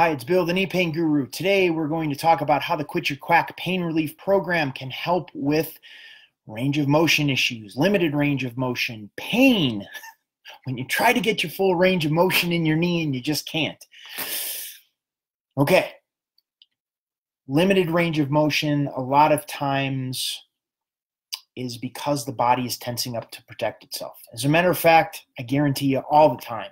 Hi, it's Bill, the Knee Pain Guru. Today we're going to talk about how the Quit Your Quack pain relief program can help with range of motion issues, limited range of motion, pain, when you try to get your full range of motion in your knee and you just can't. Okay, limited range of motion a lot of times is because the body is tensing up to protect itself. As a matter of fact, I guarantee you all the time,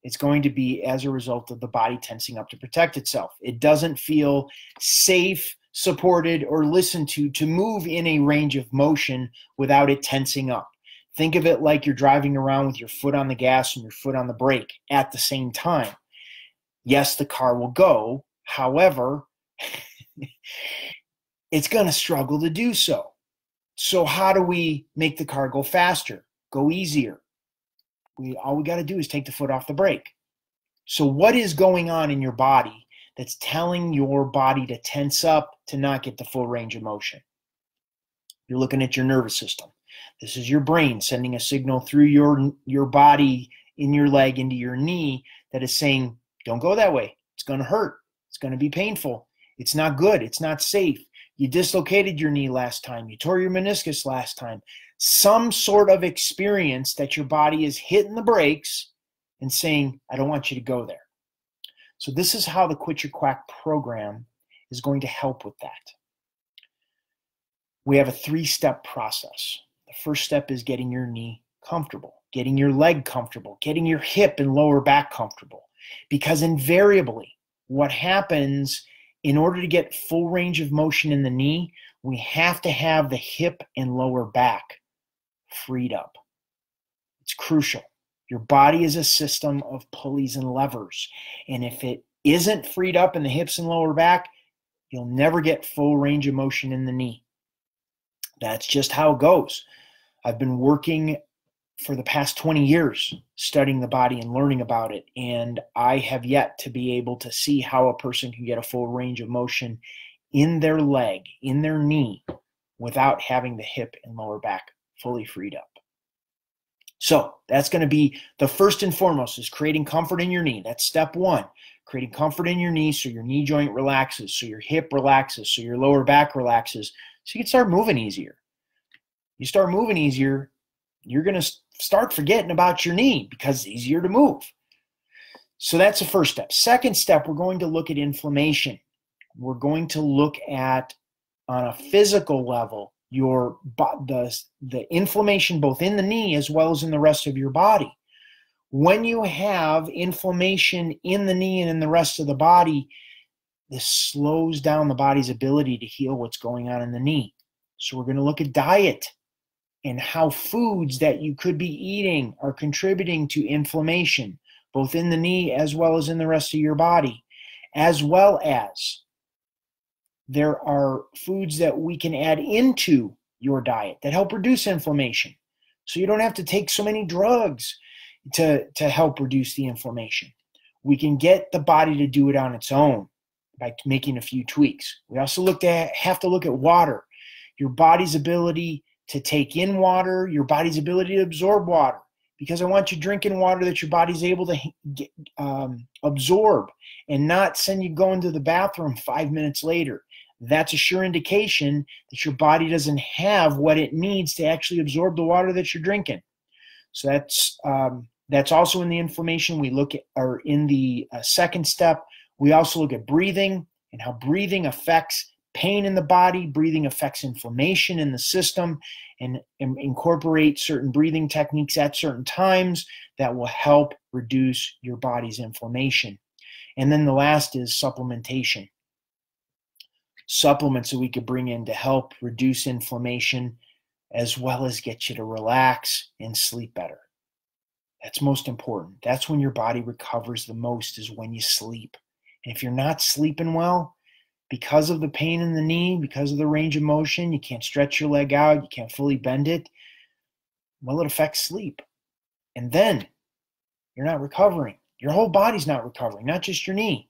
it's going to be as a result of the body tensing up to protect itself. It doesn't feel safe, supported, or listened to move in a range of motion without it tensing up. Think of it like you're driving around with your foot on the gas and your foot on the brake at the same time. Yes, the car will go. However, it's going to struggle to do so. So how do we make the car go faster, go easier? All we got to do is take the foot off the brake. So what is going on in your body that's telling your body to tense up to not get the full range of motion? You're looking at your nervous system. This is your brain sending a signal through your body in your leg into your knee that is saying, don't go that way. It's going to hurt. It's going to be painful. It's not good. It's not safe. You dislocated your knee last time. You tore your meniscus last time. Some sort of experience that your body is hitting the brakes and saying, I don't want you to go there. So this is how the Quit Your Quack program is going to help with that. We have a 3-step process. The first step is getting your knee comfortable, getting your leg comfortable, getting your hip and lower back comfortable. Because invariably, what happens in order to get full range of motion in the knee, we have to have the hip and lower back freed up. It's crucial. Your body is a system of pulleys and levers. And if it isn't freed up in the hips and lower back, you'll never get full range of motion in the knee. That's just how it goes. I've been working for the past 20 years studying the body and learning about it, and I have yet to be able to see how a person can get a full range of motion in their leg, in their knee, without having the hip and lower back fully freed up. So that's going to be the first and foremost, is creating comfort in your knee. That's step one, creating comfort in your knee so your knee joint relaxes, so your hip relaxes, so your lower back relaxes, so you can start moving easier. You start moving easier, you're going to start forgetting about your knee because it's easier to move. So that's the first step. Second step, we're going to look at inflammation. We're going to look at, on a physical level, the inflammation both in the knee as well as in the rest of your body. When you have inflammation in the knee and in the rest of the body, this slows down the body's ability to heal what's going on in the knee. So we're going to look at diet and how foods that you could be eating are contributing to inflammation, both in the knee as well as in the rest of your body, as well as there are foods that we can add into your diet that help reduce inflammation. So you don't have to take so many drugs to help reduce the inflammation. We can get the body to do it on its own by making a few tweaks. We also have to look at water, your body's ability to take in water, your body's ability to absorb water. Because I want you drinking water that your body's able to absorb and not send you going to the bathroom 5 minutes later. That's a sure indication that your body doesn't have what it needs to actually absorb the water that you're drinking. So that's also in the inflammation. We look at, or in the second step, we also look at breathing and how breathing affects pain in the body. Breathing affects inflammation in the system, and incorporate certain breathing techniques at certain times that will help reduce your body's inflammation. And then the last is supplementation. Supplements that we could bring in to help reduce inflammation as well as get you to relax and sleep better. That's most important. That's when your body recovers the most, is when you sleep. And if you're not sleeping well, because of the pain in the knee, because of the range of motion, you can't stretch your leg out, you can't fully bend it, well, it affects sleep. And then you're not recovering. Your whole body's not recovering, not just your knee.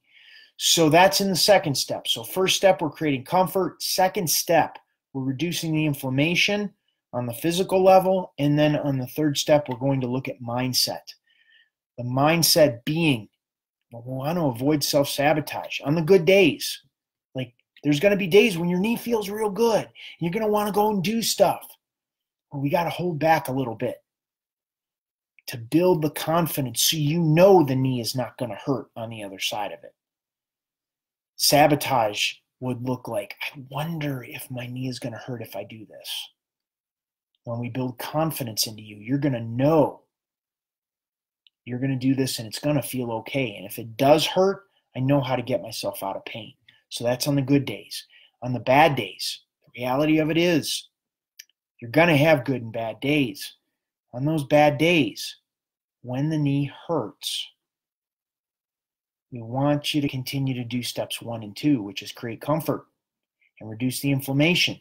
So that's in the second step. So first step, we're creating comfort. Second step, we're reducing the inflammation on the physical level. And then on the third step, we're going to look at mindset. The mindset being We want to avoid self-sabotage on the good days. Like, there's going to be days when your knee feels real good. You're going to want to go and do stuff. Well, we got to hold back a little bit to build the confidence so you know the knee is not going to hurt on the other side of it. Sabotage would look like, I wonder if my knee is going to hurt if I do this. When we build confidence into you, you're going to know you're going to do this and it's going to feel okay. And if it does hurt, I know how to get myself out of pain. So that's on the good days. On the bad days, the reality of it is you're going to have good and bad days. On those bad days, when the knee hurts, we want you to continue to do steps 1 and 2, which is create comfort and reduce the inflammation.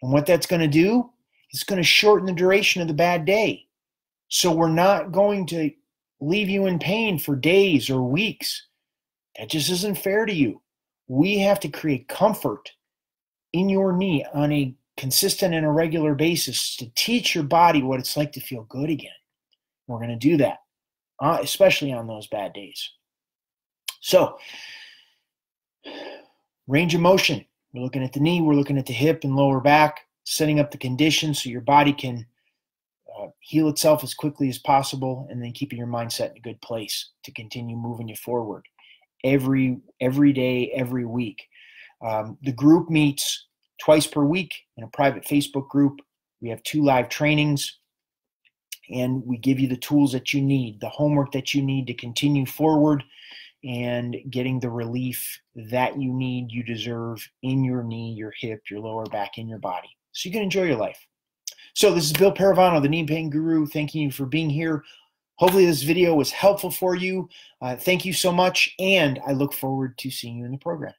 And what that's going to do, it's going to shorten the duration of the bad day. So we're not going to leave you in pain for days or weeks. That just isn't fair to you. We have to create comfort in your knee on a consistent and a regular basis to teach your body what it's like to feel good again. We're going to do that, especially on those bad days. So, range of motion. We're looking at the knee, we're looking at the hip and lower back, setting up the conditions so your body can heal itself as quickly as possible, and then keeping your mindset in a good place to continue moving you forward every day, every week. The group meets twice per week in a private Facebook group. We have 2 live trainings, and we give you the tools that you need, the homework that you need to continue forward and getting the relief that you need, you deserve in your knee, your hip, your lower back, in your body, so you can enjoy your life. So this is Bill Paravano, the Knee Pain Guru, thanking you for being here. Hopefully this video was helpful for you. Thank you so much, and I look forward to seeing you in the program.